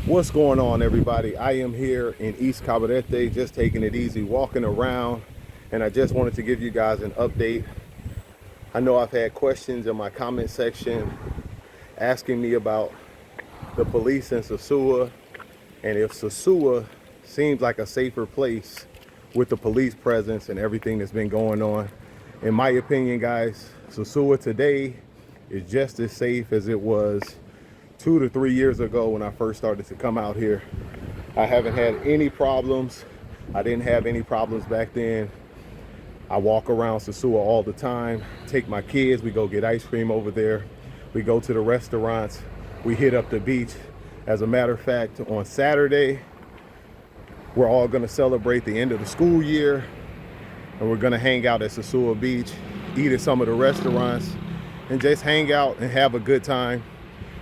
What's going on, everybody? I am here in East Cabarete, just taking it easy, walking around, and I just wanted to give you guys an update. I know I've had questions in my comment section asking me about the police in Sosua, and if Sosua seems like a safer place with the police presence and everything that's been going on. In my opinion, guys, Sosua today is just as safe as it was 2 to 3 years ago when I first started to come out here. I haven't had any problems. I didn't have any problems back then. I walk around Sosua all the time, take my kids, we go get ice cream over there. We go to the restaurants, we hit up the beach. As a matter of fact, on Saturday, we're all gonna celebrate the end of the school year, and we're gonna hang out at Sosua Beach, eat at some of the restaurants, and just hang out and have a good time.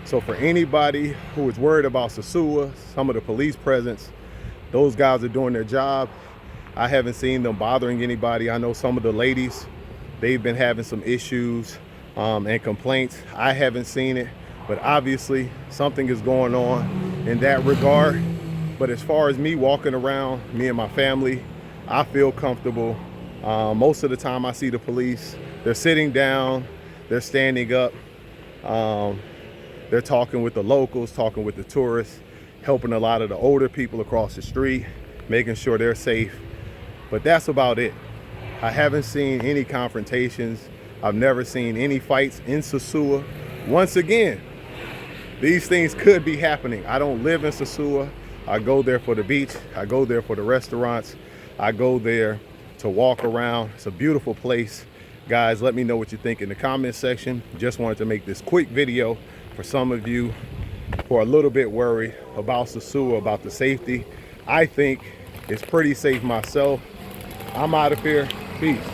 So for anybody who is worried about Sosua, some of the police presence, those guys are doing their job. I haven't seen them bothering anybody. I know some of the ladies, they've been having some issues and complaints. I haven't seen it, but obviously something is going on in that regard. But as far as me walking around, me and my family, I feel comfortable. Most of the time I see the police, they're sitting down, they're standing up. They're talking with the locals, talking with the tourists, helping a lot of the older people across the street, making sure they're safe. But that's about it. I haven't seen any confrontations. I've never seen any fights in Sosua. Once again, these things could be happening. I don't live in Sosua. I go there for the beach. I go there for the restaurants. I go there to walk around. It's a beautiful place. Guys, let me know what you think in the comment section. Just wanted to make this quick video for some of you who are a little bit worried about Sosua, about the safety. I think it's pretty safe myself. I'm out of here. Peace.